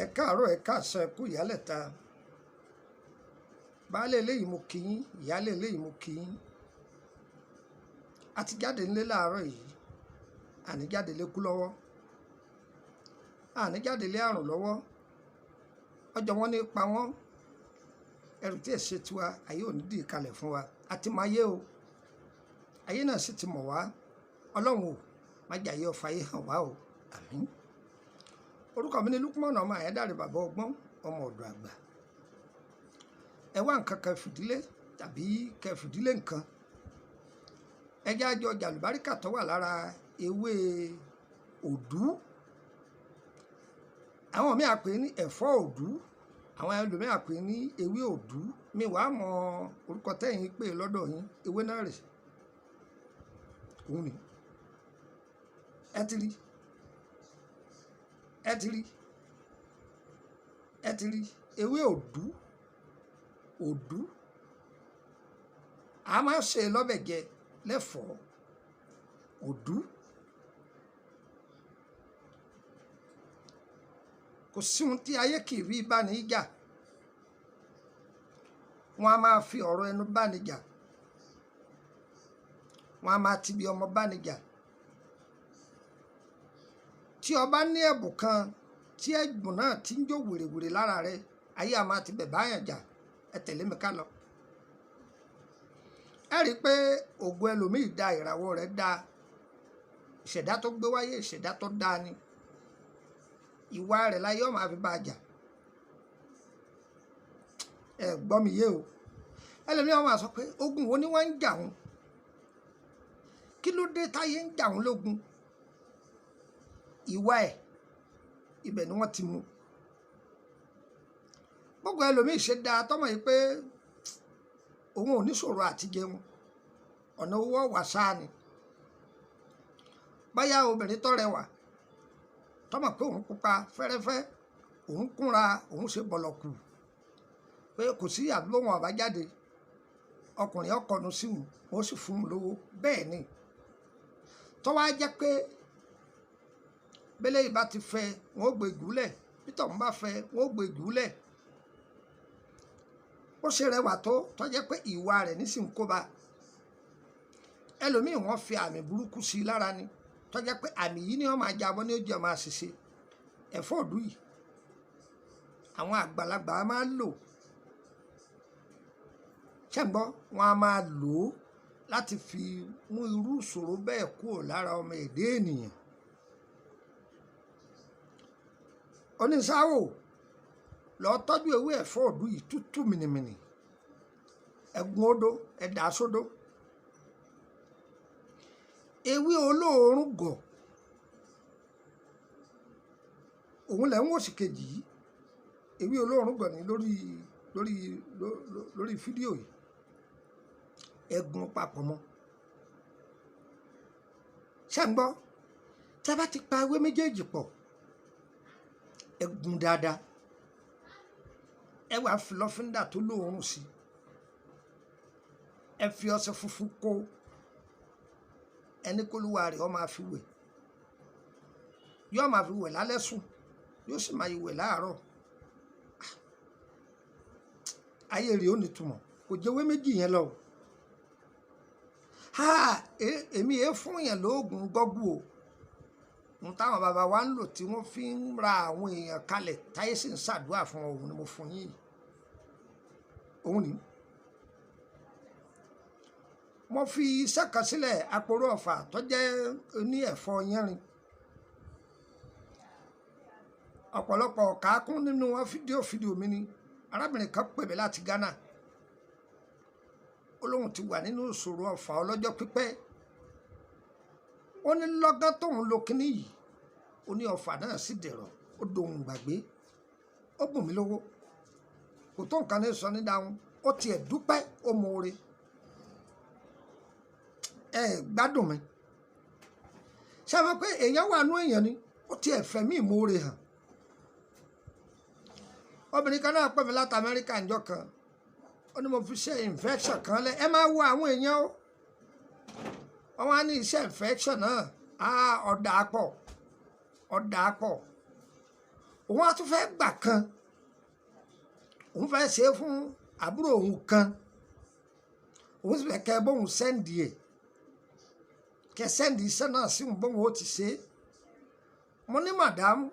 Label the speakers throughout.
Speaker 1: ẹ káàárọ̀ ẹ káàsán ẹ kú ìyálẹ̀ta baálé eléyìí mo kí yín ìyálé eléyìí mo kí yín a ti jáde nílé láàárọ̀ yìí àní jáde lé kú lọ́wọ́ àní jáde lé àrùn lọ́wọ́ ọjọ́ wọn ní pa wọ́n ẹrù tí èsè tiwa ayé ò ní dì kalẹ̀ fún wa àti máa yé o ayé náà sì ti mọ̀ wá ọlọ́run ò má jàyé ọ̀fà yìí hàn wá o àmín. Orúkọ mi ni Lukman ọmọ Àyádáre bàbá ọgbọ́n ọmọ ọ̀dọ̀ àgbà. Ẹ wá nǹkan kan fìdílé tàbí kẹ fìdílé nǹkan. Ẹ jẹ́ àjọ jàlùbáríkà tó wà lára ewé òdú. Àwọn míì á pè ní ẹ̀fọ́ òdú, àwọn ẹlòmíì á pè ní ewé òdú. Mi wàá mọ orúkọ tẹ́yìn pè lọ́dọ̀ yín, ewé náà rè. Òun ni. Ẹ ti rí. Ẹ ti rí ewé òdú a máa ṣe lọ́bẹ̀ jẹ lẹ́fọ̀ọ́ òdú kò sí ohun tí ayé kì í rí bá ní jà wọn a máa fi ọ̀rọ̀ ẹnu bá ní jà wọn a máa ti bí ọmọ bá ní jà tí o bá ní ẹ̀bùn kan tí ẹ̀bùn náà ti ń jó wèrèwèrè lára rẹ ayé a máa ti bẹ̀ báyàn jà ẹ tẹ̀lé mi ká lọ. Ẹ rí i pé ògo ẹlòmíì da ìràwọ̀ rẹ̀ da ìṣẹ̀dá tó gbé wáyé ìṣẹ̀dá tó dáa ni ìwà rẹ̀ láyé ó máa fi bá a jà ẹ gbọ́ mi yé o ẹlòmíì ó máa sọ pé ogun wo ni wọ́n ń jà wọn kí ló dé táyé ń jà wọn lógun ìwà ẹ̀ ibẹ̀ ni wọ́n ti mú gbogbo ẹlòmíì ṣe dáa tọ́mọ̀ yìí pé òun ò ní ṣòro àti jẹun ọ̀nà owó ọ̀wà sáà ni báyà obìnrin tó rẹwà tọ́mọ̀ pé òun pupa fẹ́rẹ́fẹ́ òun kúnra òun ṣe bọ̀lọ̀kù pé kò sí àdúgbò wọn àbájáde ọkùnrin ọkọ̀nu sí wọn ó sì fún un lówó bẹ́ẹ̀ ni tọ́wọ́ á jẹ́ pé bẹ́lẹ̀ yìí bá ti fẹ́ wọn ó gbé ìgúlẹ̀ peter ń bá fẹ́ wọn ó gbé ìgúlẹ̀ ó ṣe rẹwà tó tọ́jẹ́ pé ìwà rẹ̀ nísìnyí kó bá ẹlòmíì wọ́n fi àmì burúkú sí i lára ni tọ́jẹ́ pé àmì yìí ni wọ́n máa jábọ́ ní ojú ọmọ àṣìṣe ẹ̀fọ́ òdú yìí àwọn àgbàlagbà máa lò ṣẹ́gbọ́n wọn a máa lò ó láti fi mú irú ìṣòro bẹ́ẹ̀ kúrò lára ọmọ èdè ènìyàn. Oníṣáwò lọ tọ́jú ewé ẹ̀fọ́ òdú yìí tútù mìnìmìnì ẹ̀gún odó ẹ̀dá sódó ewé olóòórùn gọ̀ òun lẹ̀ ń wò sí kejì yìí ewé olóòórùn gọ̀ ní lórí fídíò yìí ẹ̀gún papọ̀ mọ́ ṣàǹgbọ́ tí a bá ti pa ewé méjèèjì pọ̀ ẹ̀gún dáadáa ẹ wàá fi lọ́fíńdà tó lóòórùn sí ẹ fi ọṣẹ funfun kó ẹni kólúwa rẹ̀ ó máa fi wẹ̀ yóò máa fi wẹ̀ lálẹ́ sùn yóò sì máa wẹ̀ láàárọ̀ ayé rẹ̀ ó nítumọ̀ kò jẹ́wé méjì yẹn lọ èmi èé fún yẹn lóògùn gọ́gù o ohun táwọn bàbá wa ń lò tí wọ́n fi ń ra àwọn èèyàn kalẹ̀ táyé sì ń ṣàdúrà fún òun ni mo fún yín òun ni mo fi iṣẹ́ kan sílẹ̀ àpòrò ọ̀fà tó jẹ́ oní ẹ̀fọ́ yẹ́rin ọ̀pọ̀lọpọ̀ kàákún nínú wọn fídíò mi ni arábìnrin kan pè mí láti Ghana ó lóun ti wà nínú ìṣòro ọ̀fà ọlọ́jọ́ pípẹ́ ó ní lọ́gán tóun lo kínní yìí ó ní ọ̀fà náà sì dẹ̀rọ̀ ó dohun gbàgbé ó bùn mí lówó kò tó nǹkan ní sọ ní dáhùn ó tiẹ̀ dúpẹ́ ó mọ̀ọ́re ẹ gbádùn mi ṣé ẹ mọ̀ pé èèyàn wà nú èèyàn ni ó tiẹ̀ fẹ̀mí ìmọ̀ọ́re hàn obìnrin kan náà pè mí láti Amẹ́ríkà ńjọ́ kan ó ní mo fi ṣe infection kan lẹ ẹ máa wo àwọn èèyàn o wọ́n wá ní iṣẹ́ infection náà ọ̀dà pọ̀ òun á tún fẹ́ gbà kan òun fẹ́ ṣe é fún àbúrò òun kan òun sì fẹ́ kẹ́ bóun sẹ́ndì ẹ̀ kẹ́ sẹ́ndì iṣẹ́ náà sí òun bóun ó ti ṣe é mo ní màdámù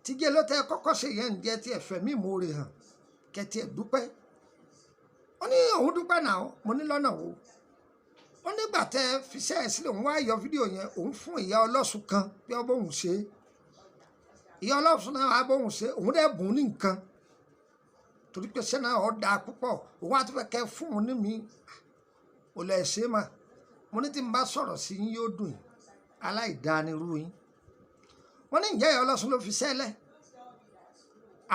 Speaker 1: tíjẹ́ ló tẹ́ kọ́kọ́ ṣe yẹn ń jẹ́ tí ẹ̀fẹ̀ mí ìmoore hàn kẹ́ tiẹ̀ dúpẹ́ ó ní òun dúpẹ́ náà mo ní lọ́nà wo ó nígbà tẹ́ fiṣẹ́ ẹ̀ sílẹ̀ òun wá yọ fídíò yẹn òun fún ìyá ọlọ́sùn kan bí ọ bóun ṣe ìyá ọlọ́sùn náà wá bóun ṣe òun dẹ̀ bùn ní nǹkan torí pé sẹ́nà ọ̀ dáa púpọ̀ òun á tún fẹ́ kẹ́ fún un ní mi ò lẹ̀ ṣe mà mo ní tí n bá sọ̀rọ̀ sí yín yóò dùn yín aláìdánirú yín wọ́n ní ìyá ọlọ́sùn ló fi sẹ́lẹ̀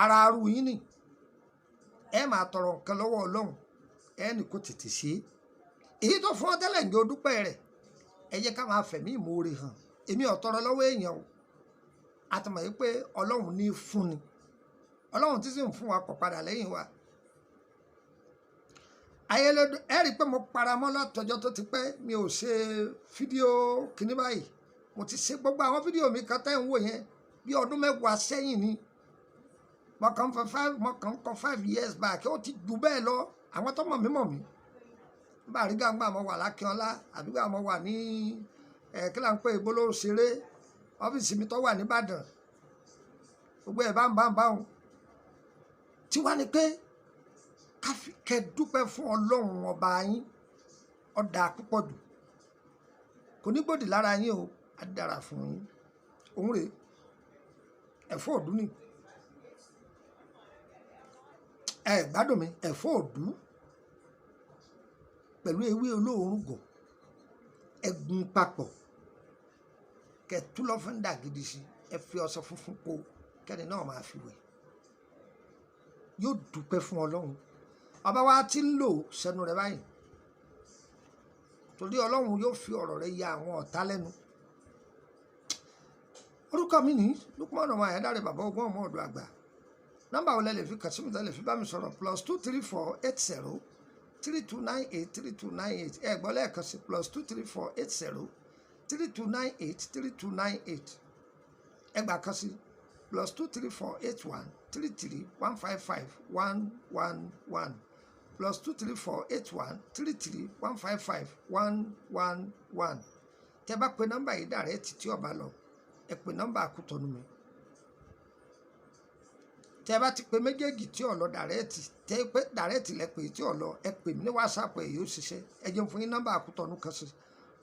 Speaker 1: ara arú yín ni ẹ máa tọrọ nǹkan lọ́wọ́ ọlọ́run ẹ ní kó tètè ṣe é èyí tó fún ọ tẹ́lẹ̀ ń jẹ́ odúpẹ́ rẹ̀ ẹ jẹ́ ká máa fẹ̀mí ìmoore hàn èmi ò tọrọ lọ́wọ́ èèyàn o àtàmọ̀ yìí pé ọlọ́run ní í fún ni ọlọ́run tí sì ń fún wa kọ̀ padà lẹ́yìn wa ayélujára ẹ rí i pé mo paramọ́ látọjọ́ tó ti pẹ́ mi ò ṣe fídíò kíní báyìí mo ti ṣe gbogbo àwọn fídíò mi kan tẹ́ ń wò yẹn bí ọdún mẹ́wàá sẹ́yìn ni mo kàn kọ 5 years back ó ti jù bẹ́ẹ̀ lọ àwọn tó mọ̀ mí bá rí gbàgbà mo wà lákínọlá àbí gbà mo wà ní kí là ń pè ìgbóló ṣeré ọ́fíìsì mi tó wà nìbàdàn gbogbo ẹ̀ bá ń tí wá ní pé kẹ́ dúpẹ́ fún ọlọ́run ọba yín ọ̀dà púpọ̀ jù kò ní gbòdì lára yín o á dára fún yín òun rèé ẹ̀fọ́ òdú ni ẹ gbádùn mi ẹ̀fọ́ òdú pẹ̀lú ewé olóòórùn gọ̀ ẹ̀gún papọ̀ kẹ́ tú lọ́fíńdà gidi sí ẹ fi ọṣẹ funfun po kẹ́ni náà máa fi wẹ̀ yóò dúpẹ́ fún ọlọ́run ọba wa ti ń lò sẹ́nu rẹ̀ báyìí torí ọlọ́run yóò fi ọ̀rọ̀ rẹ̀ ya àwọn ọ̀tá lẹ́nu orúkọ mi ní Lukman ọmọ Ayédáre bàbá ọgbọ́n ọmọ ọ̀dọ̀ àgbà nọ́mbà wo lẹ lè fi kàn sí mi tẹ́ lè fi bá mi sọ̀rọ̀ +23480 3298 3298 ẹ gbọ́ lẹ́ẹ̀kan sí +23480 3298 3298 ẹ gbà kan sí +23481 33 155 111 +23481 33 155 111 tẹ́ bá pe nọ́mbà yìí dàrẹ́tì tí ọba lọ ẹ pe nọ́mbà àkútọ̀nù mi tẹ́ bá ti pe méjèèjì tí ọ̀lọ́ dàrẹ́tì tẹ́ pé dàrẹ́tì lẹ pè tí ọ̀lọ́ ẹ pè mí ní wásaapù ẹ̀ yóò ṣiṣẹ́ ẹ jẹun fún yín nọ́mbà àkútọ̀nù kan sí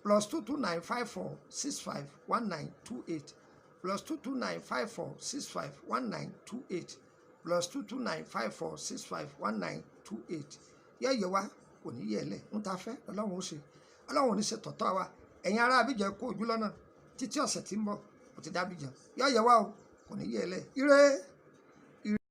Speaker 1: +22954 65 1928 +22954 65 1928 +22954 65 1928 yẹ wá kò ní yẹ lẹ ń ta fẹ́ ọlọ́run ó ṣe ọlọ́run ò ní ṣe tọ̀tọ̀ wa ẹ̀yin ará Abidjan kó ojú lọ́nà títí ọ̀sẹ̀ tí ń bọ̀ kò ti dá Abidjan yẹ wá o kò ní yẹ lẹ ire.